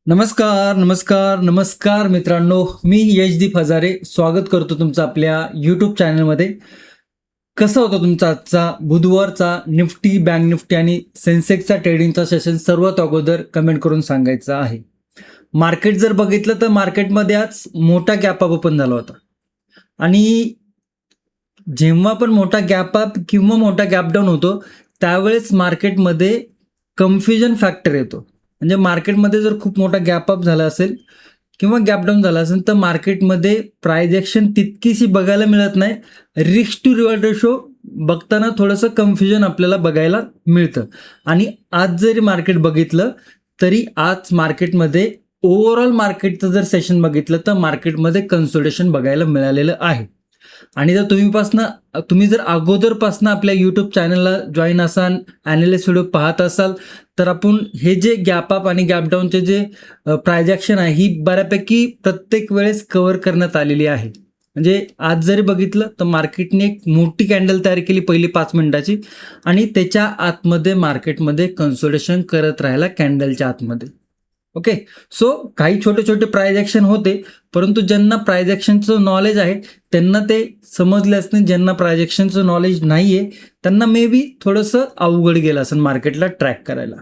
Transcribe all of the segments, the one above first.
नमस्कार नमस्कार नमस्कार मित्रांनो, मी यशदीप हजारे स्वागत करतो तुमचं आपल्या यूट्यूब चॅनलमध्ये. कसा होता तुमचा आजचा बुधवारचा निफ्टी, बँक निफ्टी आणि सेन्सेक्सचा ट्रेडिंगचा सेशन? सर्वात अगोदर कमेंट करून सांगायचं आहे. मार्केट जर बघितलं तर मार्केटमध्ये आज मोठा गॅप अप ओपन झाला होता आणि जेव्हा पण मोठा गॅप अप किंवा मोठा गॅप डाऊन होतो त्यावेळेस मार्केटमध्ये कन्फ्युजन फॅक्टर येतो. म्हणजे मार्केटमध्ये जर खूप मोठा गॅप अप झाला असेल किंवा गॅप डाऊन झाला असेल तर मार्केटमध्ये प्राइस ॲक्शन तितकीशी बघायला मिळत नाही. रिस्क टू रिवॉर्ड रेशो बघताना थोडंसं कन्फ्युजन आपल्याला बघायला मिळतं. आणि आज जरी मार्केट बघितलं तरी आज मार्केटमध्ये ओव्हरऑल मार्केटचं जर सेशन बघितलं तर मार्केटमध्ये कन्सोलिडेशन बघायला मिळालेलं आहे. आणि जर तुम्ही जर अगोदरपासनं आपल्या यूट्यूब चॅनलला जॉईन असाल, ॲनालिस्ट व्हिडिओ पाहत असाल तर आपण हे जे गॅप अप आणि गॅप डाऊनचे जे प्राइस ॲक्शन आहे ही बऱ्यापैकी प्रत्येक वेळेस कव्हर करण्यात आलेली आहे. म्हणजे आज जरी बघितलं तर मार्केटने एक मोठी कॅन्डल तयार केली पहिली 5 मिनिटाची आणि त्याच्या आतमध्ये मार्केटमध्ये कन्सोलिडेशन करत राहिला कॅन्डलच्या आतमध्ये. ओके, सो काही छोटे छोटे प्राइस ॲक्शन होते, परंतु ज्यांना प्राइस ॲक्शनचं नॉलेज आहे त्यांना ते समजलेच नाही. ज्यांना प्राइस ॲक्शनचं नॉलेज नाही आहे त्यांना मे बी थोडंसं अवघड गेलं असेल मार्केटला ट्रॅक करायला.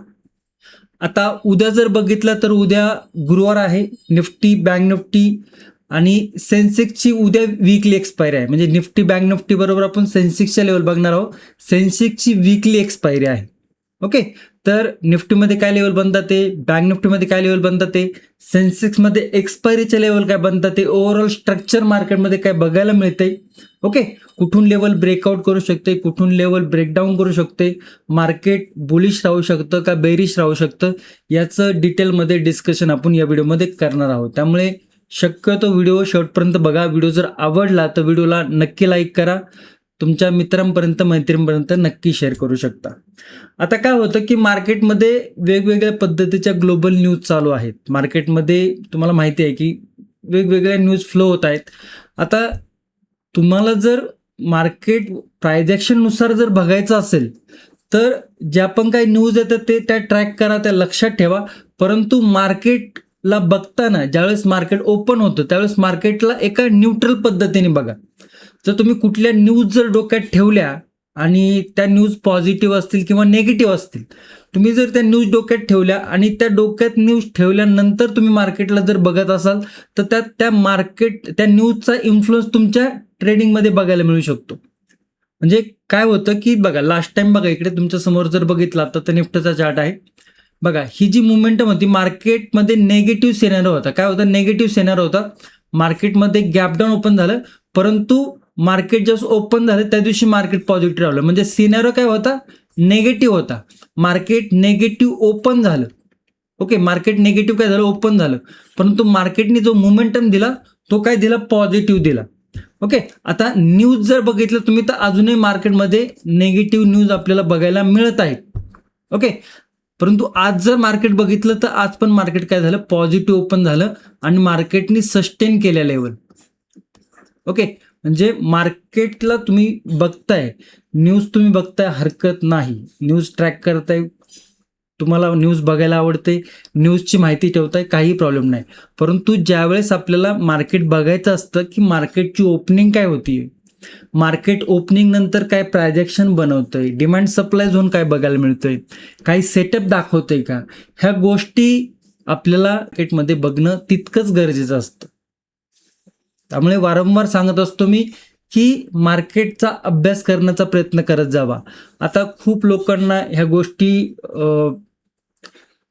आता उद्या जर बघितलं तर उद्या गुरुवार आहे. निफ्टी, बँक निफ्टी आणि सेन्सेक्सची उद्या वीकली एक्सपायरी आहे. म्हणजे निफ्टी, बँक निफ्टी बरोबर आपण सेन्सेक्सच्या लेवल बघणार आहोत. सेन्सेक्सची वीकली एक्सपायरी आहे. ओके, तर निफ्टीमध्ये काय लेवल बनतात ते, बँक निफ्टीमध्ये काय लेवल बनतात ते, सेन्सेक्समध्ये एक्सपायरीचे लेवल काय बनतात ते, ओव्हरऑल स्ट्रक्चर मार्केटमध्ये काय बघायला मिळते. ओके, कुठून लेवल ब्रेकआउट करू शकते, कुठून लेवल ब्रेकडाऊन करू शकते, मार्केट बुलिश राहू शकतं का बेरिश राहू शकतं, याचं डिटेलमध्ये डिस्कशन आपण या व्हिडिओमध्ये करणार आहोत. त्यामुळे शक्यतो व्हिडिओ शेवटपर्यंत बघा. व्हिडिओ जर आवडला तर व्हिडिओला नक्की लाईक करा. तुमच्या मित्रांपर्यंत, मैत्रिणींपर्यंत नक्की शेअर करू शकता. आता काय होतं की मार्केटमध्ये वेगवेगळ्या पद्धतीच्या ग्लोबल न्यूज चालू आहेत. मार्केटमध्ये तुम्हाला माहिती आहे की वेगवेगळ्या न्यूज फ्लो होत आहेत. आता तुम्हाला जर मार्केट प्राइस ॲक्शननुसार जर बघायचं असेल तर ज्या पण काही न्यूज येतात ते त्या ट्रॅक करा, त्या लक्षात ठेवा. परंतु मार्केटला बघताना ज्यावेळेस मार्केट ओपन होतं त्यावेळेस मार्केटला एका न्यूट्रल पद्धतीने बघा. जर तुम्ही कुठल्या न्यूज जर डोक्यात ठेवल्या आणि त्या न्यूज पॉझिटिव्ह असतील किंवा नेगेटिव्ह असतील, तुम्ही जर त्या न्यूज डोक्यात ठेवल्या आणि त्या डोक्यात न्यूज ठेवल्यानंतर तुम्ही मार्केटला जर बघत असाल तर त्या न्यूजचा इन्फ्लुअन्स तुमच्या ट्रेडिंगमध्ये बघायला मिळू शकतो. म्हणजे काय होतं की बघा, लास्ट टाइम बघा इकडे तुमच्या समोर जर बघितला तर निफ्टीचा चार्ट आहे. बघा, ही जी मुवमेंटम होती मार्केटमध्ये नेगेटिव्ह सिनारिओ होता. काय होता? नेगेटिव्ह सिनारिओ होता. मार्केटमध्ये गॅप डाऊन ओपन झालं, परंतु मार्केट जसं ओपन झालं त्या दिवशी मार्केट पॉझिटिव्ह राहिलं. म्हणजे सिनारिओ काय होता? निगेटिव्ह होता. मार्केट निगेटिव्ह ओपन झालं. ओके, मार्केट निगेटिव्ह काय झालं? ओपन झालं. परंतु मार्केटने जो मोमेंटम दिला तो काय दिला? पॉझिटिव्ह दिला. ओके, आता न्यूज जर बघितलं तुम्ही तर अजूनही मार्केटमध्ये निगेटिव्ह न्यूज आपल्याला बघायला मिळत आहेत. ओके, परंतु आज जर मार्केट बघितलं तर आज पण मार्केट काय झालं? पॉझिटिव्ह ओपन झालं आणि मार्केटने सस्टेन केल्या लेवल. ओके, म्हणजे मार्केटला तुम्ही बघताय, न्यूज तुम्ही बघताय, हरकत नाही. न्यूज ट्रॅक करताय, तुम्हाला न्यूज बघायला आवडते, न्यूजची माहिती ठेवताय, काही प्रॉब्लेम नाही. परंतु ज्यावेळेस आपल्याला मार्केट बघायचं असतं की मार्केटची ओपनिंग काय होती, मार्केट ओपनिंग नंतर काय प्राइस ॲक्शन बनवतंय, डिमांड सप्लाय झोन काय बघायला मिळतोय, काही सेटअप दाखवतंय का, ह्या गोष्टी आपल्याला मार्केटमध्ये बघणं तितकंच गरजेचं असतं. त्यामुळे वारंवार सांगत असतो मी की मार्केटचा अभ्यास करण्याचा प्रयत्न करत जावा. आता खूप लोकांना ह्या गोष्टी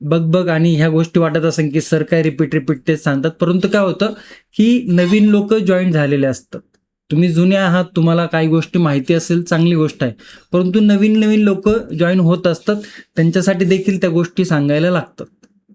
बघ आणि ह्या गोष्टी वाटत असेल की सर काय रिपीट तेच सांगतात. परंतु काय होतं की नवीन लोक जॉईन झालेले असतात. तुम्ही जुने आहात, तुम्हाला काही गोष्टी माहिती असेल, चांगली गोष्ट आहे. परंतु नवीन नवीन लोक जॉईन होत असतात, त्यांच्यासाठी देखील त्या गोष्टी सांगायला लागतात.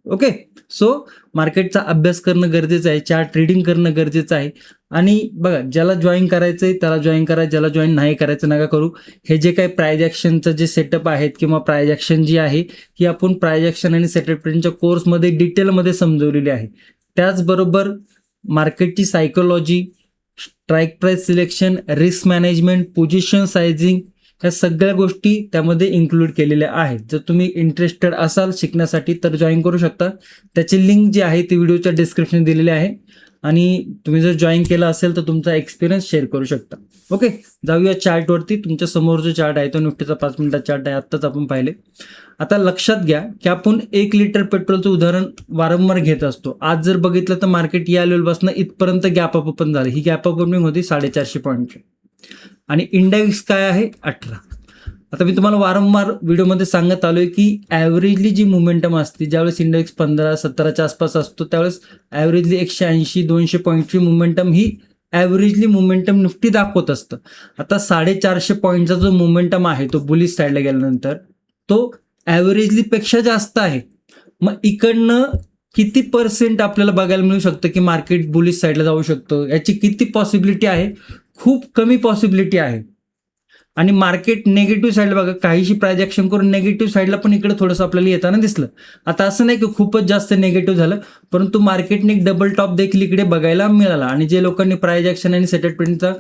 ओके, सो मार्केटचा अभ्यास करणं गरजेचं आहे, चार्ट ट्रेडिंग करणं गरजेचं आहे. आणि बघा, ज्याला जॉईन करायचं आहे त्याला जॉईन करा, ज्याला जॉईन नाही करायचं नका करू. हे जे काही प्राइस ॲक्शनचं जे सेटअप आहेत किंवा प्राइस ॲक्शन जी आहे ही आपण प्राइस ॲक्शन आणि सेटअप ट्रेडिंगच्या कोर्समध्ये डिटेलमध्ये समजवलेली आहे. त्याचबरोबर मार्केटची psychology, strike price selection, risk management, position sizing ह्या सगळ्या गोष्टी त्यामध्ये इन्क्लूड केलेल्या आहेत. जर तुम्ही इंटरेस्टेड असाल शिकण्यासाठी तर जॉईन करू शकता. त्याची लिंक जी आहे ती व्हिडिओच्या डिस्क्रिप्शन दिलेली आहे आणि तुम्ही जर जॉईन केला असेल तर तुमचा एक्सपिरियन्स शेअर करू शकता. ओके, जाऊया चार्टवरती. तुमच्या समोर जो चार्ट आहे तो निफ्टीचा 5 मिनिटाचा चार्ट आहे, आत्ताच आपण पाहिले. आता लक्षात घ्या की आपण 1 लिटर पेट्रोलचं उदाहरण वारंवार घेत असतो. आज जर बघितलं तर मार्केट या लेवलपासून इथपर्यंत गॅप अप ओपन झालं. ही गॅप अप ओपनिंग होती 450 पॉईंटची आणि इंडेक्स काय आहे 18. आता मी तुम्हाला वारंवार व्हिडिओमध्ये सांगत आलोय की ॲव्हरेजली जी मोमेंटम असते, ज्यावेळेस इंडेक्स 15-17च्या आसपास असतो त्यावेळेस ॲव्हरेजली 180-200 पॉईंटची मोमेंटम ही ॲव्हरेजली मोमेंटम निफ्टी दाखवत असतं. आता 450 पॉईंटचा जो मोमेंटम आहे तो बुलिश साईडला गेल्यानंतर तो ॲव्हरेजली पेक्षा जास्त आहे. मग इकडनं किती पर्सेंट आपल्याला बघायला मिळू शकतं की मार्केट बुलिश साईडला जाऊ शकतं, याची किती पॉसिबिलिटी आहे? खूप कमी पॉसिबिलिटी आहे. आणि मार्केट नेगेटिव्ह साईडला बघा, काहीशी प्रायजेक्शन करून नेगेटिव्ह साईडला पण इकडे थोडंसं आपल्याला येताना दिसलं. आता असं नाही की खूपच जास्त नेगेटिव्ह झालं, परंतु मार्केटने एक डबल टॉप देखील इकडे बघायला मिळाला. आणि जे लोकांनी प्रायजेक्शन आणि सेटलमेंटचा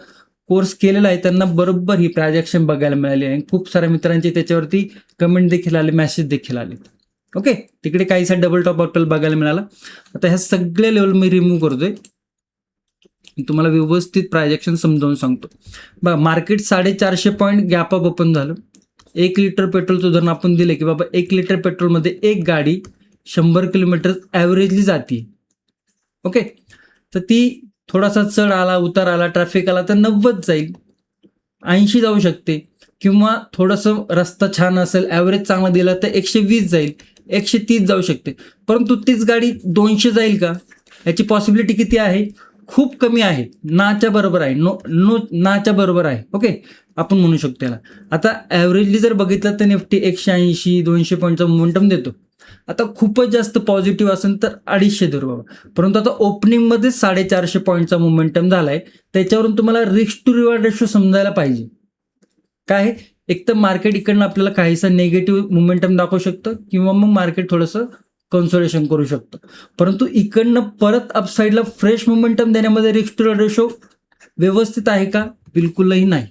कोर्स केलेला आहे त्यांना बरोबर ही प्रायजेक्शन बघायला मिळाली आहे. खूप साऱ्या मित्रांचे त्याच्यावरती कमेंट देखील आले, मेसेज देखील आले. ओके, तिकडे काहीसा डबल टॉप आपल्याला बघायला मिळाला. आता ह्या सगळ्या लेवल मी रिमूव्ह करतोय, तुम्हाला व्यवस्थित प्रायजेक्शन समजावून सांगतो. बघा, market 450 point gap up open झालं. 1 लिटर पेट्रोलचं उदाहरण आपण दिलं की बाबा 1 लिटर पेट्रोलमध्ये एक गाडी 100 किलोमीटर ॲव्हरेजली जाते. ओके, तर ती थोडासा चढ आला, उतार आला, ट्रॅफिक आला तर 90 जाईल, 80 जाऊ शकते, किंवा थोडंसं रस्ता छान असेल, ॲव्हरेज चांगला दिला तर 120 जाईल, 130 जाऊ शकते. परंतु तीच गाडी 200 जाईल का? याची पॉसिबिलिटी किती आहे? खूप कमी आहे. नाच्या बरोबर आहे, नाच्या बरोबर आहे. ओके, आपण म्हणू शकतो याला. आता ॲव्हरेजली जर बघितलं तर निफ्टी 180-200 पॉईंटचा मोमेंटम देतो. आता खूपच जास्त पॉझिटिव्ह असेल तर 250 धरू बाबा. परंतु आता ओपनिंगमध्ये 450 पॉईंटचा मोमेंटम झालाय. त्याच्यावरून तुम्हाला रिस्क टू रिवॉर्ड रेशो समजायला पाहिजे. काय, एक तर मार्केट इकडनं आपल्याला काहीसा निगेटिव्ह मोमेंटम दाखवू शकतं किंवा मग मार्केट थोडंसं कन्सोलेशन करू शकतो. परंतु इकडनं परत अपसाईडला फ्रेश मोमेंटम देण्यामध्ये रिस्क टू रिवॉर्ड रेशो व्यवस्थित आहे का? बिलकुलही नाही.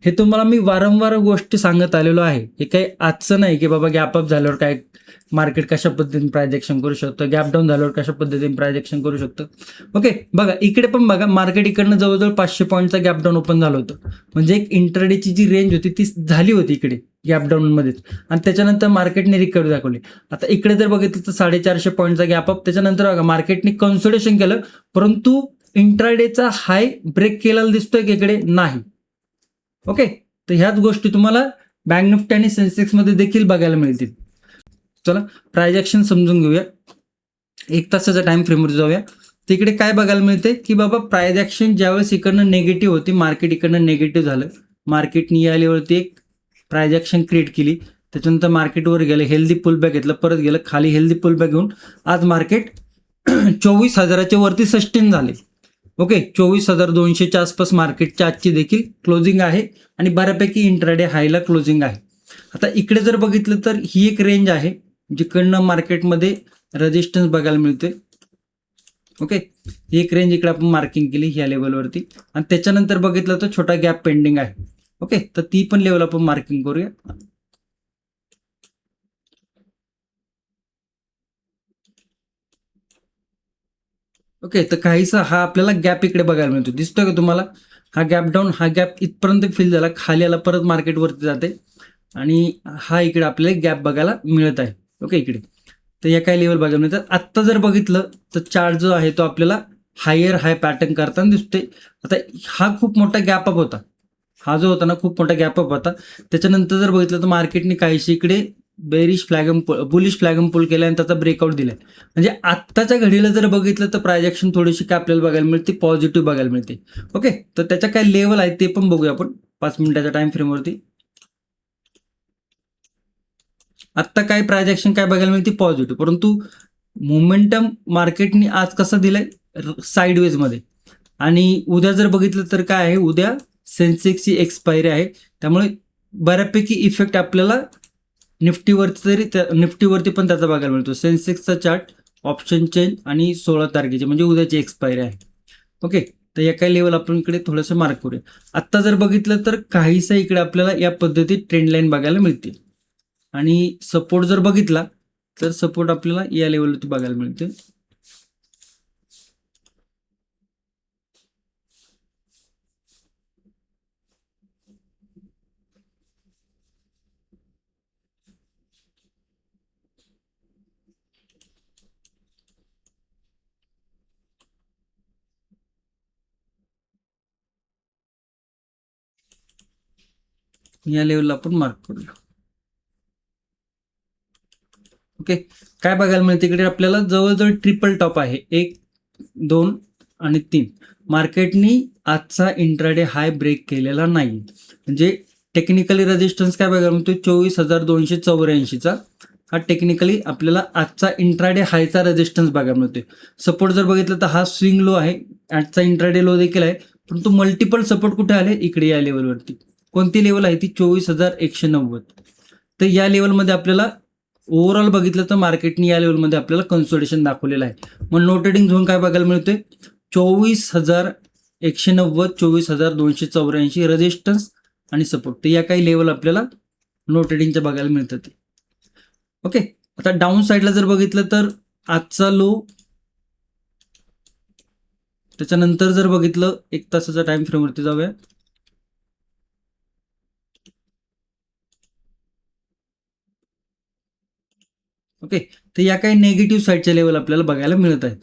हे तुम्हाला मी वारंवार गोष्टी सांगत आलेलो आहे. हे काही आजचं नाही की बाबा गॅप अप झाल्यावर काय मार्केट कशा पद्धतीने प्रायजेक्शन करू शकतं, गॅप डाऊन झाल्यावर कशा पद्धतीने प्रायजेक्शन करू शकतं. ओके, बघा इकडे पण बघा, मार्केट इकडनं जवळजवळ 500 पॉईंटचा गॅप डाऊन ओपन झालं होतं. म्हणजे एक इंटरडेची जी रेंज होती ती झाली होती इकडे गॅप डाऊनमध्येच, आणि त्याच्यानंतर मार्केटने रिकव्हरी दाखवली. आता इकडे जर बघितलं तर 450 पॉईंटचा गॅप अप, त्याच्यानंतर बघा मार्केटने कन्सोलिडेशन केलं, परंतु इंट्राडेचा हाय ब्रेक केलेला दिसतोय की इकडे नाही. ओके, तर ह्याच गोष्टी तुम्हाला बँक निफ्टी आणि सेन्सेक्समध्ये देखील बघायला मिळतील. चला प्रायजेक्शन समजून घेऊया. 1 तासाच्या टाइम फ्रेमवर जाऊया. तिकडे काय बघायला मिळते की बाबा प्रायजेक्शन ज्यावेळेस इकडनं निगेटिव्ह होती, मार्केट इकडनं निगेटिव्ह झालं, मार्केटने या लेवलवरती एक प्रायजेक्शन क्रिएट केली, त्याच्यानंतर मार्केटवर गेलं, हेल्दी पुलबॅक घेतलं, परत गेलं खाली, हेल्दी पुलबॅक घेऊन आज मार्केट 24,000च्या वरती सस्टेन झाले. ओके, 24,200च्या आसपास मार्केटच्या आजची देखील क्लोजिंग आहे आणि बऱ्यापैकी इंट्राडे हायला क्लोजिंग आहे. आता इकडे जर बघितलं तर ही एक रेंज आहे जिकडनं मार्केटमध्ये रेजिस्टन्स बघायला मिळते. ओके, ही एक रेंज इकडे आपण मार्किंग केली ह्या लेवलवरती, आणि त्याच्यानंतर बघितलं तर छोटा गॅप पेंडिंग आहे. ओके, तर ती पण लेवल आपण मार्किंग करूया. ओके, तर काहीसा हा आपल्याला गॅप इकडे बघायला मिळतो, दिसतोय का तुम्हाला? हा गॅप डाऊन, हा गॅप इथपर्यंत फिल झाला, खाली आला, परत मार्केटवरती जाते, आणि हा इकडे आपल्याला गॅप बघायला मिळत आहे. ओके, इकडे तर या काही लेवल बघायला मिळतात. आत्ता जर बघितलं तर चार्ट जो आहे तो आपल्याला हायर हाय पॅटर्न करताना दिसतोय. आता हा खूप मोठा गॅप अप होता, हा जो होता ना खूप मोठा गॅप अप होता. त्याच्यानंतर जर बघितलं तर मार्केटने काहीशी इकडे बेरिश फ्लॅगम बुलिश फ्लॅगम पुल केला आणि त्याचा ब्रेकआउट दिलाय. म्हणजे आत्ताच्या घडीला जर बघितलं तर प्रायजेक्शन थोडीशी काय आपल्याला बघायला मिळते, पॉझिटिव्ह बघायला मिळते. ओके, तर त्याच्या काय लेवल आहेत ते पण बघूया आपण 5 मिनिटाच्या टाइम फ्रेमवरती. आत्ता काय प्रायजेक्शन काय बघायला मिळते, पॉझिटिव्ह, परंतु मोमेंटम मार्केटने आज कसं दिलंय, साईडवेजमध्ये. आणि उद्या जर बघितलं तर काय आहे, उद्या सेन्सेक्सची एक्सपायरी आहे, त्यामुळे बऱ्यापैकी इफेक्ट आपल्याला निफ्टीवरती पण त्याचा बघायला मिळतो. सेन्सेक्सचा चार्ट, ऑप्शन चेंज आणि 16 तारखेची म्हणजे उद्याची एक्सपायरी आहे. ओके, तर या काही लेवल आपण इकडे थोडंसं मार्क करूया. आत्ता जर बघितलं तर काहीसा इकडे आपल्याला या पद्धतीत ट्रेंड लाईन बघायला मिळते. आणि सपोर्ट जर बघितला तर सपोर्ट आपल्याला या लेवलवरती बघायला मिळते. या लेवलला आपण मार्क करूया. ओके, काय बघायला मिळते इकडे आपल्याला जवळजवळ ट्रिपल टॉप आहे. 1, 2 आणि 3. मार्केटनी आजचा इंट्राडे हाय ब्रेक केलेला नाही. म्हणजे टेक्निकली रेजिस्टन्स काय बघायला मिळतो 24,284चा. हा टेक्निकली आपल्याला आजचा इंट्राडे हायचा रेजिस्टन्स बघायला मिळतोय. सपोर्ट जर बघितलं तर हा स्विंग लो आहे, आजचा इंट्राडे लो देखील आहे. परंतु मल्टिपल सपोर्ट कुठे आले इकडे या लेवलवरती. कोणती लेवल आहे ती 24,190. तर या लेवलमध्ये आपल्याला ओव्हरऑल बघितलं तर मार्केटने या लेवलमध्ये आपल्याला कन्सोलिडेशन दाखवलेलं आहे. मग नो ट्रेडिंग झोन काय बघायला मिळतोय 24,190, 24,284 रेजिस्टन्स आणि सपोर्ट. तर या काही लेवल आपल्याला नो ट्रेडिंगच्या बघायला मिळतात. ओके, आता डाऊन साईडला जर बघितलं तर आजचा लो, त्याच्यानंतर जर बघितलं 1 तासाचा टाइम फ्रेमवरती जाऊया. ओके, तर या काही नेगेटिव्ह साईडच्या लेवल आपल्याला बघायला मिळत आहेत.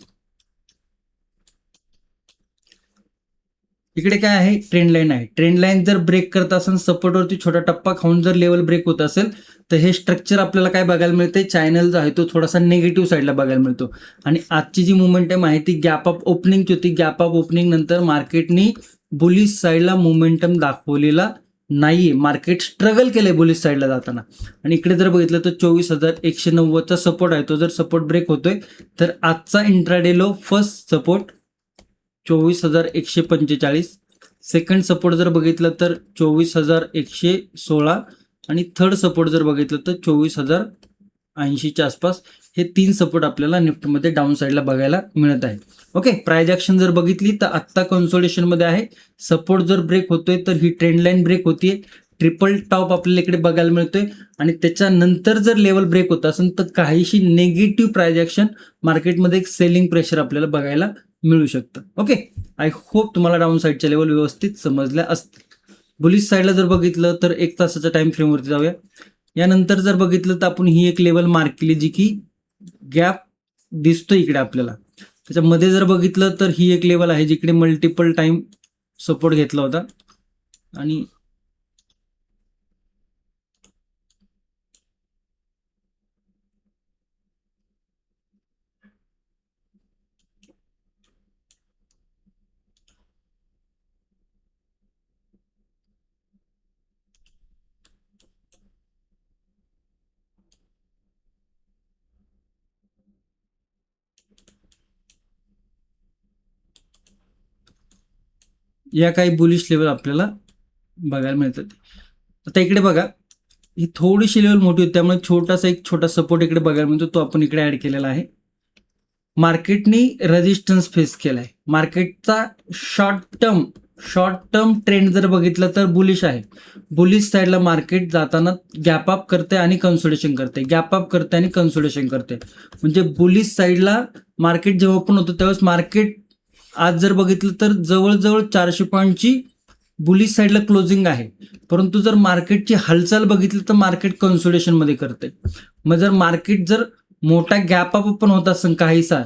इकडे काय आहे ट्रेंड लाईन आहे. ट्रेंड लाईन जर ब्रेक करत असेल, सपोर्टवरती छोटा टप्पा खाऊन जर लेवल ब्रेक होत असेल तर हे स्ट्रक्चर आपल्याला काय बघायला मिळते, चॅनल जो आहे तो थोडासा निगेटिव्ह साईडला बघायला मिळतो. आणि आजची जी मोमेंटम आहे ती गॅप अप ओपनिंगची होती. गॅप अप ओपनिंग नंतर मार्केटनी बुलिश साईडला मोमेंटम दाखवलेला नाहीये. मार्केट स्ट्रगल केलंय बुलिश साईडला जाताना. आणि इकडे जर बघितलं तर 24,190चा सपोर्ट आहे. तो जर सपोर्ट ब्रेक होतोय तर आजचा intraday low first support 24,145. Second support जर बघितलं तर 24,116 आणि थर्ड सपोर्ट जर बघितलं तर 24,080च्या आसपास. हे 3 सपोर्ट आपल्याला निफ्टीमध्ये डाऊन साईडला बघायला मिळत आहे. ओके, प्राइस ऍक्शन जर बघितली तर आत्ता कन्सोलिडेशनमध्ये आहे. सपोर्ट जर ब्रेक होतोय तर ही ट्रेंड लाईन ब्रेक होतीये. ट्रिपल टॉप आपल्याला इकडे बघायला मिळतोय. आणि त्याच्यानंतर जर लेवल ब्रेक होत असेल तर काहीशी नेगेटिव्ह प्राइस ऍक्शन मार्केटमध्ये एक सेलिंग प्रेशर आपल्याला बघायला मिळू शकतं. ओके, आय होप तुम्हाला डाऊन साईडच्या लेवल व्यवस्थित समजल्या असतील. बुलिश साईडला जर बघितलं तर 1 तासाच्या टाइम फ्रेमवरती जाऊया. यानंतर जर बघितलं तर आपण ही एक लेवल मार्क केली जी की गॅप दिसतो इकडे आपल्याला. त्याच्यामध्ये जर बघितलं तर ही एक लेवल आहे जिकडे मल्टिपल टाइम सपोर्ट घेतला होता. आणि या काही बुलिश लेवल आपल्याला बघायला मिळतात. आता इकडे बघा, ही थोडीशी लेवल मोठी होती त्यामुळे एक छोटा सपोर्ट इकडे बघायला मिळतो. तो आपण इकडे ऍड केलेला आहे. मार्केटनी रेजिस्टन्स फेस केलाय. मार्केटचा शॉर्ट टर्म ट्रेंड जर बघितलं तर बुलिश आहे. बुलिश साईडला मार्केट जाताना गॅप अप करते आणि कन्सोलिडेशन करते, गॅप अप करते आणि कन्सोलिडेशन करते. म्हणजे बुलिश साईडला मार्केट जेव्हा ओपन होतं त्यावेळेस मार्केट आज जर बघितलं तर जवळजवळ 400 पॉईंटची बुलिश साईडला क्लोजिंग आहे. परंतु जर मार्केटची हालचाल बघितली तर मार्केट कन्सोलिडेशनमध्ये करते. मग जर मार्केट जर मोठा गॅप अप पण होत असेल काहीसा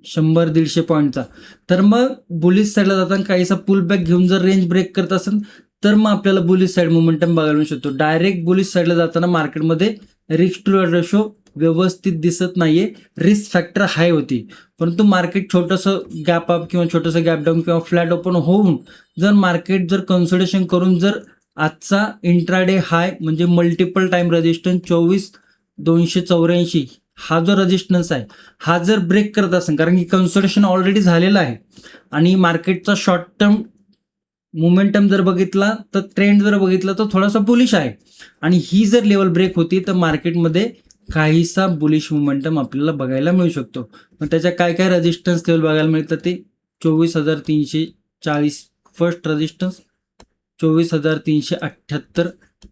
100-150 पॉईंटचा, तर मग बुलिश साईडला जाताना काहीसा पुल बॅक घेऊन जर रेंज ब्रेक करत असेल तर मग आपल्याला बुलिश साईड मोमेंटम बघायला मिळू शकतो. डायरेक्ट बुलिश साईडला जाताना मार्केटमध्ये रिस्क टू रेशो व्यवस्थित दिसत नाहीये. रिस्क फॅक्टर हाय होती. परंतु मार्केट छोटंसं गॅप अप किंवा छोटंसं गॅप डाऊन किंवा फ्लॅट ओपन होऊन जर मार्केट जर कन्सोलिडेशन करून जर आजचा इंट्राडे हाय म्हणजे मल्टिपल टाइम रेजिस्टन्स 24,284 हा जो रेजिस्टन्स आहे हा जर ब्रेक करत असेल, कारण की कन्सोलिडेशन ऑलरेडी झालेलं आहे आणि मार्केटचा शॉर्ट टर्म मोमेंटम जर बघितला तर ट्रेंड जर बघितला तर थोडासा बुलिश आहे. आणि ही जर लेवल ब्रेक होती तर मार्केटमध्ये काहीसा बुलिश मोमेंटम आपल्याला बघायला मिळू शकतो. मग त्याच्या काय काय रेजिस्टन्स लेवल बघायला मिळतात ते 24,300 40 first resistance 24,378,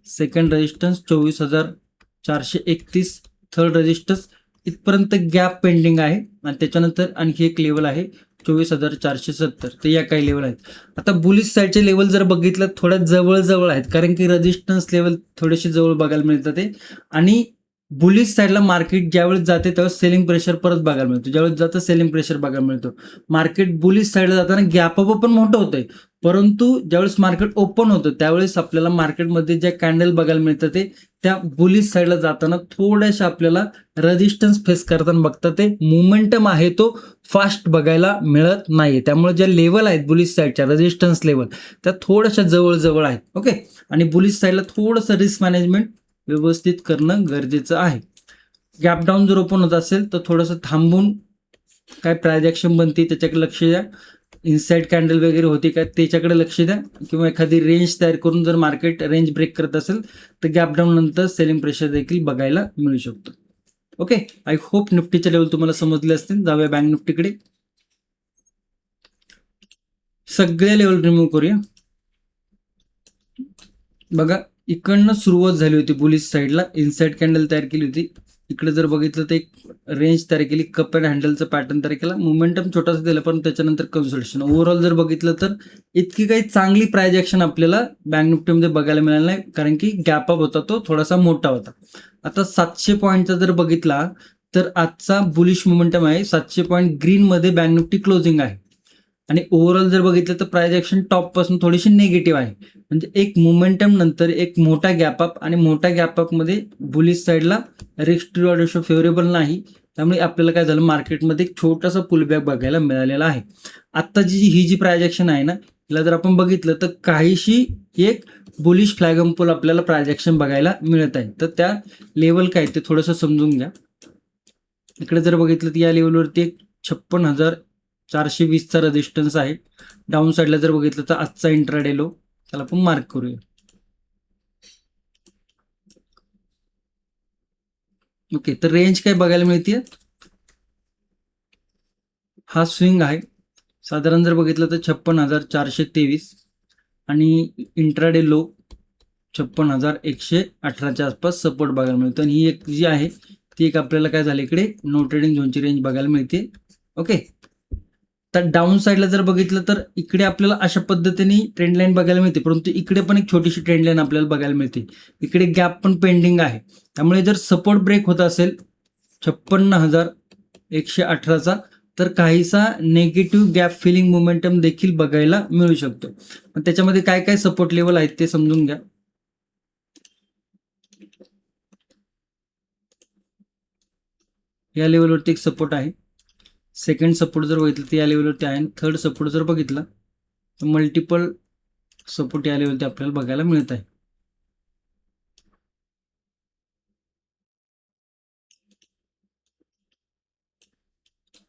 second resistance 24,431, third resistance इथपर्यंत गॅप पेंडिंग आहे आणि त्याच्यानंतर आणखी एक लेवल आहे 24,470. तर या काही लेवल आहेत. आता बुलिश साईडचे लेवल जर बघितलं थोड्या जवळ आहेत, कारण की रेजिस्टन्स लेवल थोडेसे जवळ बघायला मिळतात ते. आणि बुलिश साईडला मार्केट ज्यावेळेस जाते त्यावेळेस सेलिंग प्रेशर परत बघायला मिळतो, ज्यावेळेस जातं सेलिंग प्रेशर बघायला मिळतो. मार्केट बुलिश साईडला जाताना गॅप अप पण मोठं होतंय, परंतु ज्यावेळेस मार्केट ओपन होतं त्यावेळेस आपल्याला मार्केटमध्ये ज्या कॅन्डल बघायला मिळतात ते त्या बुलिश साईडला जाताना थोड्याशा आपल्याला रेजिस्टन्स फेस करताना बघतात. ते मोमेंटम आहे तो फास्ट बघायला मिळत नाही. त्यामुळे ज्या लेवल आहेत बुलिश साईडच्या रेजिस्टन्स लेवल त्या थोड्याशा जवळ आहेत. ओके. आणि बुलिश साईडला थोडंसं रिस्क मॅनेजमेंट व्यवस्थित करणं गरजेचं आहे. गॅप डाऊन जर ओपन होत असेल तर थोडंसं थांबून काय प्राइस ॲक्शन बनते त्याच्याकडे लक्ष द्या. इनसाइड कॅन्डल वगैरे होती का त्याच्याकडे लक्ष द्या, किंवा एखादी रेंज तयार करून जर मार्केट रेंज ब्रेक करत असेल तर गॅप डाऊन नंतर सेलिंग प्रेशर देखील बघायला मिळू शकतो. ओके. आय होप निफ्टीचे लेवल तुम्हाला समजले असतील. जाऊया बँक निफ्टीकडे. सगळे लेवल रिमूव्ह करूया. बघा इकडनं सुरुवात झाली होती बुलिश साईडला, इनसाइड कॅन्डल तयार केली होती. इकडे जर बघितलं तर एक रेंज तयार केली, कप अँड हँडलचं पॅटर्न तयार केला, मोमेंटम छोटासा दिला, पण त्याच्यानंतर कन्सोलिडेशन. ओव्हरऑल जर बघितलं तर इतकी काही चांगली प्राइस ॲक्शन आपल्याला बँक निफ्टीमध्ये बघायला मिळालं नाही, कारण की गॅप अप होता तो थोडासा मोठा होता. आता 700 पॉईंटचा जर बघितला तर आजचा बुलिश मोमेंटम आहे. 700 पॉईंट ग्रीनमध्ये बँक निफ्टी क्लोजिंग आहे. आणि ओव्हरऑल जर बघितलं तर प्राइस ॲक्शन टॉपपासून थोडीशी निगेटिव्ह आहे. म्हणजे एक मोमेंटम नंतर एक मोठा गॅप अप, आणि मोठ्या गॅप अपमध्ये बुलिश साईडला risk to reward ratio favourable नाही. त्यामुळे आपल्याला काय झालं, मार्केटमध्ये एक छोटासा पुलबॅक बघायला मिळालेला आहे. आत्ता ही जी प्राइस ॲक्शन आहे ना, तिला जर आपण बघितलं तर काहीशी एक बुलिश फ्लॅगम्पोल आपल्याला प्राइस ॲक्शन बघायला मिळत आहे. तर त्या लेवल काय ते थोडंसं समजून घ्या. इकडे जर बघितलं तर या लेवलवरती एक 56,420चा रेजिस्टन्स आहे. डाऊन साईडला जर बघितलं तर आजचा इंट्राडे लो त्याला आपण मार्क करूया. ओके. तर रेंज काय बघायला मिळते, हा स्विंग आहे साधारण जर बघितलं तर 56,423 आणि इंट्राडे लो 56,118च्या आसपास सपोर्ट बघायला मिळतो. आणि ही एक जी आहे ती एक आपल्याला काय झालं इकडे नो ट्रेडिंग झोनची रेंज बघायला मिळते. ओके. तर डाऊन साईडला जर बघितलं तर इकडे आपल्याला अशा पद्धतीने ट्रेंड लाईन बघायला मिळते, परंतु इकडे पण एक छोटीशी ट्रेंड लाईन आपल्याला बघायला मिळते. इकडे गॅप पण पेंडिंग आहे. त्यामुळे जर सपोर्ट ब्रेक होत असेल 56,118चा तर काहीसा नेगेटिव्ह गॅप फिलिंग मोमेंटम देखील बघायला मिळू शकतो. पण त्याच्यामध्ये काय काय सपोर्ट लेवल आहेत ते समजून घ्या. या लेवलवरती एक सपोर्ट आहे. सेकंड सपोर्ट जर बघितलं तर या लेवलवरती आहे. थर्ड सपोर्ट जर बघितला तर मल्टिपल सपोर्ट या लेवलवरती आपल्याला बघायला मिळत आहे.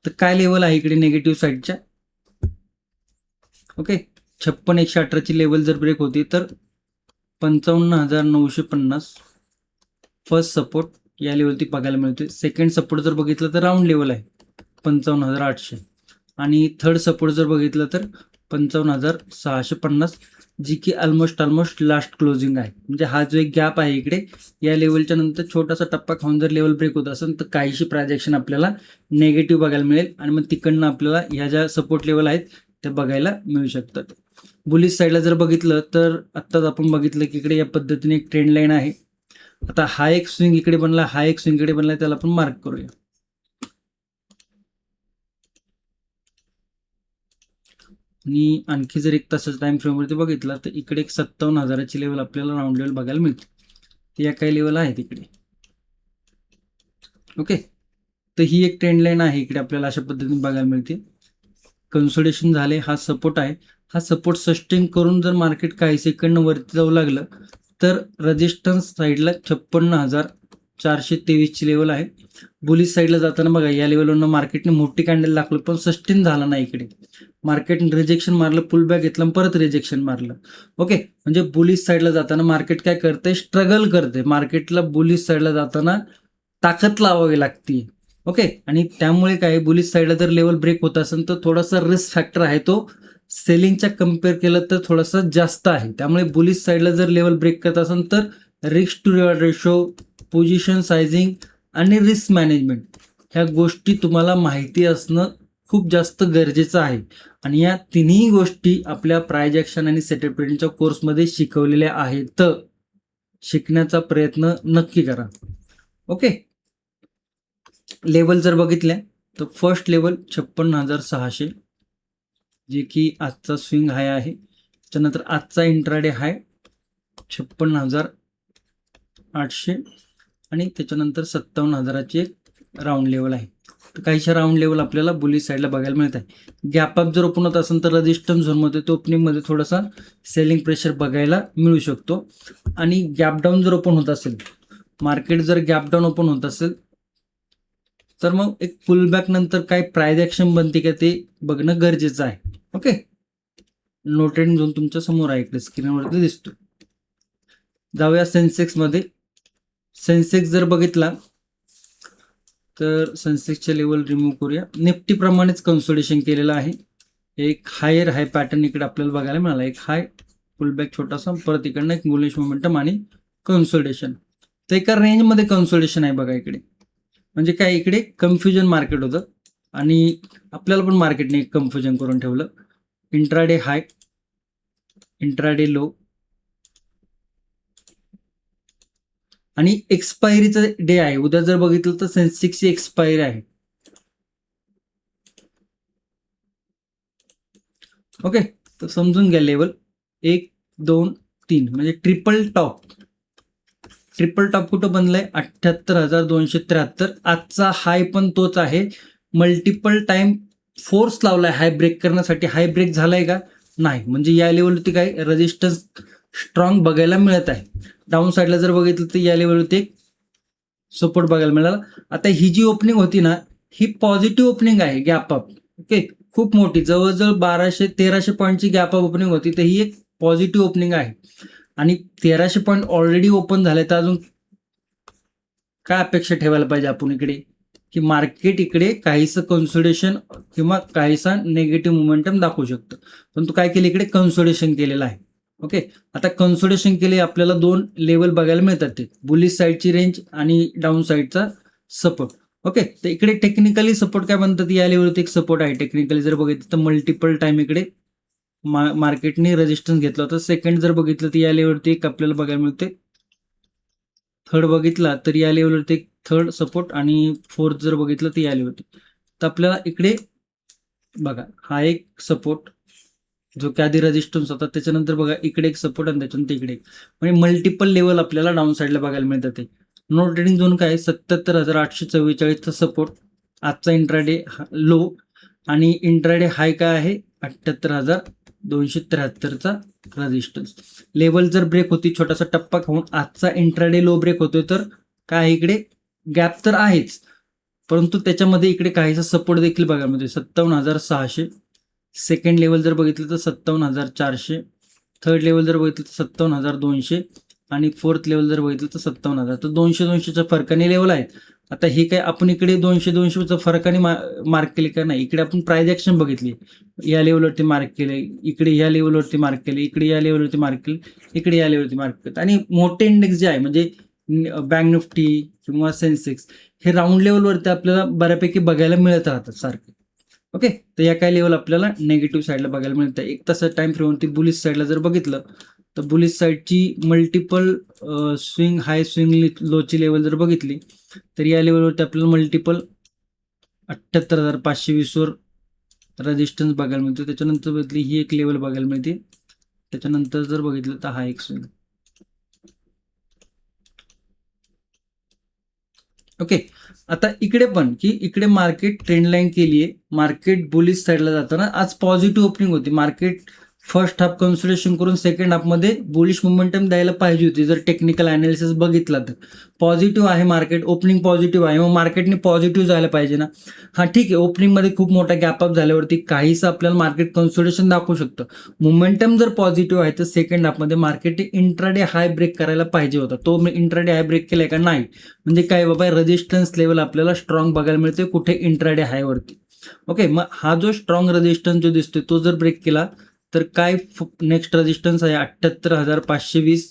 तर काय लेवल आहे इकडे निगेटिव्ह साईडच्या. ओके. 56,118ची लेवल जर ब्रेक होती तर 55,950 फर्स्ट सपोर्ट या लेवलवरती बघायला मिळते. सेकंड सपोर्ट जर बघितलं तर राऊंड लेवल आहे 55,800 आणि थर्ड सपोर्ट जर बघितलं तर 55,650, जी की ऑलमोस्ट लास्ट क्लोजिंग आहे. म्हणजे हा जो एक गॅप आहे इकडे या लेवलच्या नंतर छोटासा टप्पा खाऊन जर लेवल ब्रेक होत असेल तर काहीशी प्राइस ॲक्शन आपल्याला नेगेटिव्ह बघायला मिळेल, आणि मग तिकडनं आपल्याला ह्या ज्या सपोर्ट लेवल आहेत त्या बघायला मिळू शकतात. बुलिश साईडला जर बघितलं तर आत्ताच आपण बघितलं की इकडे या पद्धतीने एक ट्रेंड लाईन आहे. आता हा एक स्विंग इकडे बनला, हा एक स्विंग इकडे बनला, त्याला आपण मार्क करूया. आणि आणखी जर एक तासाच्या टाइम फ्रेमवरती बघितला तर इकडे एक 57,000ची लेवल आपल्याला राऊंड लेवल बघायला मिळते. तर या काही लेवल आहेत इकडे. ओके. तर ही एक ट्रेंड लाईन आहे इकडे आपल्याला अशा पद्धतीने बघायला मिळते. कन्सोलिडेशन झाले, हा सपोर्ट आहे. हा सपोर्ट सस्टेन करून जर मार्केट काही सेकंड वरती जाऊ लागलं तर रेजिस्टन्स साईडला 56,423ची लेवल आहे. बुलिश साईडला जाताना बघा या लेवलवरनं मार्केटने मोठी कॅन्डल दाखवलं पण सस्टेन झाला नाही. इकडे मार्केटने रिजेक्शन मारलं, पुलबॅक घेतलं, परत रिजेक्शन मारलं. ओके. म्हणजे बुलिश साईडला जाताना मार्केट काय करते, स्ट्रगल करते. मार्केटला बुलिश साईडला जाताना ताकद लावावी लागते. ओके. आणि त्यामुळे काय बुलिश साईडला जर लेवल ब्रेक होत असेल तर थोडासा रिस्क फॅक्टर आहे तो सेलिंगच्या कम्पेअर केलं तर थोडंसं जास्त आहे. त्यामुळे बुलिश साईडला जर लेवल ब्रेक करत असेल तर risk to reward ratio, position sizing आणि रिस्क मॅनेजमेंट ह्या गोष्टी तुम्हाला माहिती असणं खूप जास्त गरजेचं आहे. आणि या तिन्ही गोष्टी आपल्या प्राइज ॲक्शन आणि सेटअप ट्रेडिंगच्या कोर्समध्ये शिकवलेल्या आहेत. तर शिकण्याचा प्रयत्न नक्की करा. ओके. लेवल जर बघितल्या तर फर्स्ट लेवल 56,600 जे की आजचा स्विंग हाय आहे. त्यानंतर आजचा इंट्राडे हाय 56,800 आणि त्याच्यानंतर 57,000ची एक राऊंड लेवल आहे. तर काहीशा राऊंड लेवल आपल्याला बुलिश साईडला बघायला मिळत आहे. गॅप अप जर ओपन होत असेल तर रेजिस्टन्स झोनमध्ये तो ओपनिंगमध्ये थोडासा सेलिंग प्रेशर बघायला मिळू शकतो. आणि गॅप डाऊन जर ओपन होत असेल, मार्केट जर गॅप डाऊन ओपन होत असेल तर मग एक पुलबॅक नंतर काय प्राइस ॲक्शन बनते का ते बघणं गरजेचं आहे. ओके. नो ट्रेंड झोन तुमच्या समोर आहे, इकडे स्क्रीनवरती दिसतो. जाऊया सेन्सेक्समध्ये. सेन्सेक्स जर बघितला तर सेन्सेक्सचे लेवल रिमूव्ह करूया. निफ्टीप्रमाणेच कन्सोलिडेशन केलेलं आहे. एक हायर हाय पॅटर्न इकडे आपल्याला बघायला मिळाला. एक हाय पुलबॅक छोटासा, परत इकडनं एक बुलिश मोमेंटम आणि कन्सोलिडेशन. तर एका रेंजमध्ये कन्सोलिडेशन आहे बघा इकडे. म्हणजे काय, इकडे कन्फ्युजन मार्केट होतं आणि आपल्याला पण मार्केटने कन्फ्युजन करून ठेवलं. इंट्राडे हाय, इंट्राडे लो आणि एक्सपायरीचा डे आहे. उद्या जर बघितलं तर सेन्सेक्सची एक्सपायरी आहे. ओके. तर समजून घ्या लेवल 1, 2, 3 म्हणजे ट्रिपल टॉप. ट्रिपल टॉप कुठं बनलाय? 78,273. आजचा हाय पण तोच आहे. मल्टिपल टाइम फोर्स लावलाय हाय ब्रेक करण्यासाठी. हाय ब्रेक झालाय का? नाही. म्हणजे या लेवलवरती काय रेजिस्टन्स स्ट्रॉंग बघायला मिळत आहे. डाऊन साईडला जर बघितलं तर या लेवलवरती एक सपोर्ट बघायला मिळाला. आता ही जी ओपनिंग होती ना, ही पॉझिटिव्ह ओपनिंग आहे, गॅप अप. ओके. खूप मोठी, जवळजवळ 1,200-1,300 पॉईंटची गॅप अप ओपनिंग होती. तर ही एक पॉझिटिव्ह ओपनिंग आहे आणि 1,300 पॉईंट ऑलरेडी ओपन झाले. तर अजून काय अपेक्षा ठेवायला पाहिजे आपण इकडे, की मार्केट इकडे काहीसं कन्सोलिडेशन किंवा काहीसा नेगेटिव्ह मोमेंटम दाखवू शकतं. परंतु काय केलं, इकडे कन्सोलिडेशन केलेलं आहे. ओके. आता कन्सोलिडेशन केले, आपल्याला 2 लेवल बघायला मिळतात, ते बुलिश साईडची रेंज आणि डाऊन साईडचा सपोर्ट. ओके. तर इकडे टेक्निकली सपोर्ट काय म्हणतात, या लेवलवरती एक सपोर्ट आहे. टेक्निकली जर बघितलं तर मल्टिपल टाइम इकडे मार्केटने रेजिस्टन्स घेतला होता. सेकंड जर बघितलं तर या लेवलवरती एक आपल्याला बघायला मिळते. थर्ड बघितला तर या लेवलवरती एक थर्ड सपोर्ट आणि फोर्थ जर बघितलं तर या लेवलवरती. तर आपल्याला इकडे बघा हा एक सपोर्ट जो की आधी रेजिस्टन्स होता, त्याच्यानंतर बघा इकडे एक सपोर्ट आणि त्याच्यानंतर इकडे एक, म्हणजे मल्टिपल लेवल आपल्याला डाऊन साईडला बघायला मिळतात. ते नो ट्रेडिंग झोन काय 77,844चा सपोर्ट, आजचा इंट्राडे लो आणि इंट्राडे हाय काय आहे 78,273चा रेजिस्टन्स. लेवल जर ब्रेक होती, छोटासा टप्पा खाऊन आजचा इंट्राडे लो ब्रेक होतोय, तर काय इकडे गॅप तर आहेच, परंतु त्याच्यामध्ये इकडे काहीसा सपोर्ट देखील बघायला मिळतोय 57,600. सेकंड लेवल जर बघितलं तर 57,400. थर्ड लेवल जर बघितलं तर 57,200 आणि फोर्थ लेवल जर बघितलं तर 57,000. तर 200-200च्या फरकाने लेवल आहेत. आता हे काय आपण इकडे 200-200च्या फरकाने मार्क केले का? नाही. इकडे आपण प्राइस ॲक्शन बघितली, या लेवलवरती मार्क केले, इकडे या लेवलवरती मार्क केले, इकडे या लेवलवरती मार्क केले, इकडे या लेवलवरती मार्क केले. आणि मोठे इंडेक्स जे आहे म्हणजे बँक निफ्टी किंवा सेन्सेक्स, हे राऊंड लेवलवरती आपल्याला बऱ्यापैकी बघायला मिळत राहतात सारखे. ओके. तर या काय लेवल आपल्याला नेगेटिव्ह साईडला बघायला मिळतं. एक तासा टाइम फ्रेमवरती बुलिश साईडला जर बघितलं तर बुलिश साईडची मल्टिपल स्विंग हाय स्विंग लोची लेवल जर बघितली तर या लेवलवरती आपल्याला मल्टिपल 78,520 वर रेजिस्टन्स बघायला मिळतो. त्याच्यानंतर बघितली ही एक लेवल बघायला मिळते. त्याच्यानंतर जर बघितलं तर हा एक स्विंग. ओके. आता इकडे पण की इकडे मार्केट ट्रेंड लाईन केली आहे, मार्केट बुलिश साईडला जाताना आज पॉझिटिव्ह ओपनिंग होती. मार्केट फर्स्ट हाफ कन्सोलिडेशन करून सेकंड हाफमध्ये बुलिश मोमेंटम द्यायला पाहिजे होती. जर टेक्निकल अनालिसिस बघितला तर पॉझिटिव्ह आहे मार्केट, ओपनिंग पॉझिटिव्ह आहे, मग मार्केटने पॉझिटिव्ह जायला पाहिजे ना. हा ठीक आहे, ओपनिंगमध्ये खूप मोठा गॅप अप झाल्यावरती काहीसं आपल्याला मार्केट कन्सोलिडेशन दाखवू शकतं. मोमेंटम जर पॉझिटिव्ह आहे तर सेकंड हाफमध्ये मार्केट इंट्राडे हाय ब्रेक करायला पाहिजे होता. तो इंट्राडे हाय ब्रेक केलाय का? नाही. म्हणजे काय बाबा, रेजिस्टन्स लेवल आपल्याला स्ट्रॉंग बघायला मिळते कुठे? इंट्राडे हायवरती. ओके, मग हा जो स्ट्रॉंग रेजिस्टन्स जो दिसतोय तो जर ब्रेक केला तर काय नेक्स्ट रेजिस्टन्स आहे 78,520.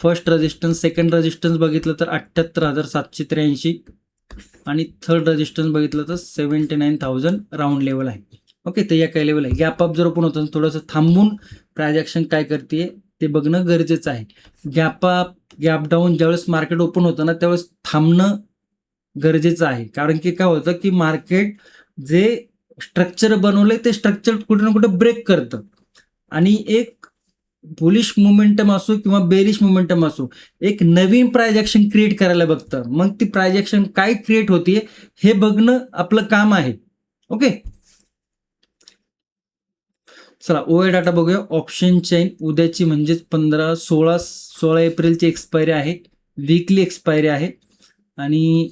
फर्स्ट रेजिस्टन्स, सेकंड रेजिस्टन्स बघितलं तर 78,783 आणि थर्ड रेजिस्टन्स बघितलं तर 79,000 राऊंड लेवल आहे. ओके, तर या काय लेवल आहे. गॅप अप जर ओपन होतं थोडंसं थांबून प्रायझॅक्शन काय करते ते बघणं गरजेचं आहे. गॅप अप, गॅप डाऊन ज्यावेळेस मार्केट ओपन होतं ना त्यावेळेस थांबणं गरजेचं आहे. कारण की काय होतं की मार्केट जे स्ट्रक्चर बनवलंय ते स्ट्रक्चर कुठे ना कुठे ब्रेक करतं आणि एक बुलिश मोमेंटम असो किंवा बेरिश मोमेंटम असो, एक नवीन प्रायझॅक्शन क्रिएट करायला बघतं. मग ती प्रायझॅक्शन काय क्रिएट होतीये हे बघणं आपलं काम आहे. ओके, चला ओए डाटा बघूया. ऑप्शन चेन उद्याची म्हणजेच 16 एप्रिलची एक्सपायरी आहे, वीकली एक्सपायरी आहे. आणि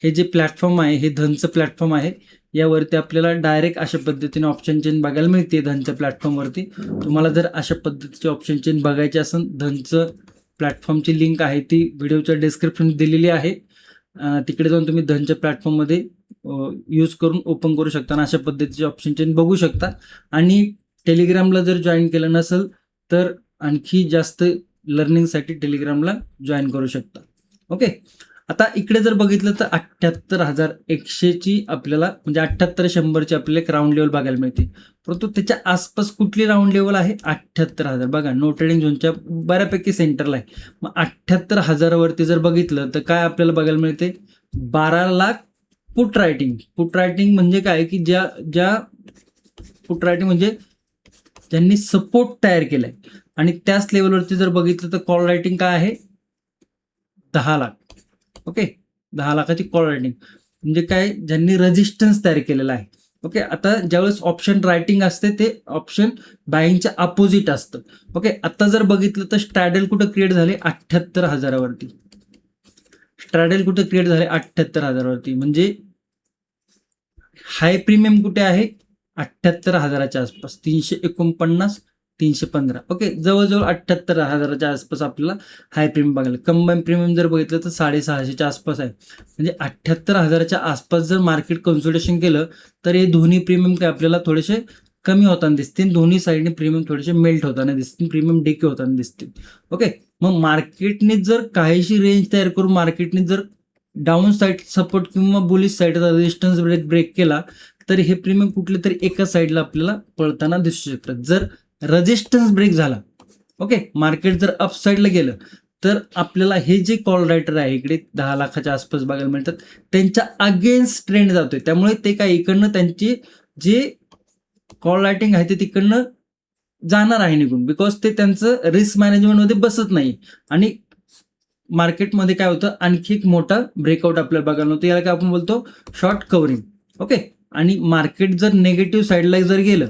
हे जे प्लॅटफॉर्म आहे हे धनचं प्लॅटफॉर्म आहे. यावरती आपल्याला डायरेक्ट अशा पद्धतीने ऑप्शन चेन बघायला मिळते धनच्या प्लॅटफॉर्मवरती. तुम्हाला जर अशा पद्धतीची ऑप्शन चेन बघायची असेल, धनचं प्लॅटफॉर्मची लिंक आहे ती व्हिडिओच्या डिस्क्रिप्शन दिलेली आहे. तिकडे जाऊन तुम्ही धनच्या प्लॅटफॉर्ममध्ये यूज करून ओपन करू शकता आणि अशा पद्धतीचे ऑप्शन चेन बघू शकता. आणि टेलिग्रामला जर जॉईन केलं नसेल तर आणखी जास्त लर्निंगसाठी टेलिग्रामला जॉईन करू शकता. ओके, आता इकडे जर बघितलं तर 78,100ची आपल्याला म्हणजे 78,100ची आपल्याला एक राऊंड लेवल बघायला मिळते. परंतु त्याच्या आसपास कुठली राऊंड लेवल आहे 78,000. बघा नो ट्रेडिंग झोनच्या बऱ्यापैकी सेंटरला आहे. मग 78,000वरती जर बघितलं तर काय आपल्याला बघायला मिळते 12 lakh put writing. Put writing म्हणजे काय की ज्या पुट रायटिंग म्हणजे ज्यांनी सपोर्ट तयार केलाय. आणि त्याच लेवलवरती जर बघितलं तर कॉल रायटिंग काय आहे 10 लाख. ओके, 10 लाखाची कॉल रायटिंग म्हणजे काय ज्यांनी रेजिस्टन्स तयार केलेला आहे. ओके, आता ज्यावेळेस ऑप्शन रायटिंग असते ते ऑप्शन बाईंगच्या अपोजिट असतं. ओके, आता जर बघितलं तर स्ट्रॅडल कुठं क्रिएट झाले 78,000वरती. स्ट्रॅडल कुठे क्रिएट झाले 78,000वरती. म्हणजे हाय प्रीमियम कुठे आहे 78,000च्या आसपास, 349, 315. ओके, जवळजवळ 78,000च्या आसपास आपल्याला हाय प्रीमियम बघायला. कंबाईन प्रीमियम जर बघितलं तर 650च्या आसपास आहे. म्हणजे 78,000च्या आसपास जर मार्केट कन्सोलिडेशन केलं तर हे दोन्ही प्रीमियम काय आपल्याला थोडेसे कमी होताना दिसतील. दोन्ही साईडने प्रीमियम थोडेसे मेल्ट होताना दिसतील, प्रीमियम डिके होताना दिसतील. ओके, मग मार्केटने जर काहीशी रेंज तयार करून मार्केटने जर डाऊन साईड सपोर्ट किंवा बुलिश साईडचा रेजिस्टन्स ब्रेक केला तर हे प्रीमियम कुठल्या तरी एका साईडला आपल्याला पळताना दिसू शकतात. जर रेजिस्टन्स ब्रेक झाला, ओके, मार्केट जर अप साईडला गेलं तर आपल्याला हे जे कॉल रायटर आहे इकडे 10 लाखाच्या आसपास बघायला मिळतात त्यांच्या अगेन्स्ट ट्रेंड जातोय. त्यामुळे ते काय इकडनं त्यांची जे कॉल रायटिंग आहे ते तिकडनं जाणार आहे निघून, बिकॉज ते त्यांचं रिस्क मॅनेजमेंटमध्ये बसत नाही. आणि मार्केटमध्ये काय होतं आणखी एक मोठा ब्रेकआउट आपल्याला बघायला होतं. याला काय आपण बोलतो शॉर्ट कव्हरिंग. ओके, आणि मार्केट जर नेगेटिव्ह साईडला जर गेलं,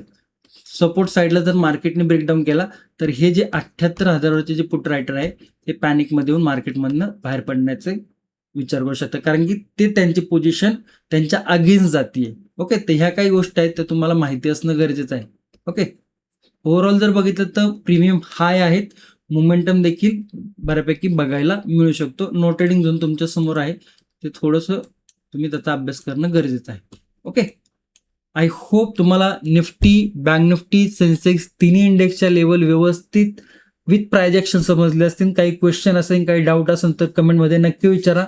सपोर्ट साईडला जर मार्केटने ब्रेकडाऊन केला तर हे जे 78,000वरचे जे पुट रायटर आहे हे पॅनिकमध्ये येऊन मार्केटमधनं बाहेर पडण्याचे विचार करू शकतात. कारण की ते त्यांची पोझिशन त्यांच्या अगेन्स्ट जातीये. ओके, तर ह्या काही गोष्टी आहेत त्या तुम्हाला माहिती असणं गरजेचं आहे. ओके, ओव्हरऑल जर बघितलं तर प्रीमियम हाय आहेत, मोमेंटम देखील बऱ्यापैकी बघायला मिळू शकतो. नो ट्रेडिंग झोन तुमच्या समोर आहे, ते थोडंसं तुम्ही त्याचा अभ्यास करणं गरजेचं आहे. ओके, आय होप तुम्हाला निफ्टी, बँक निफ्टी, सेन्सेक्स तिन्ही इंडेक्सच्या लेवल व्यवस्थित विथ प्रायझॅक्शन समजले असतील. काही क्वेश्चन असेल, काही डाऊट असेल तर कमेंटमध्ये नक्की विचारा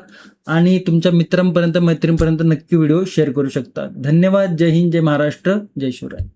आणि तुमच्या मित्रांपर्यंत मैत्रिणींपर्यंत नक्की व्हिडिओ शेअर करू शकता. धन्यवाद. जय हिंद, जय महाराष्ट्र, जय शिवराय.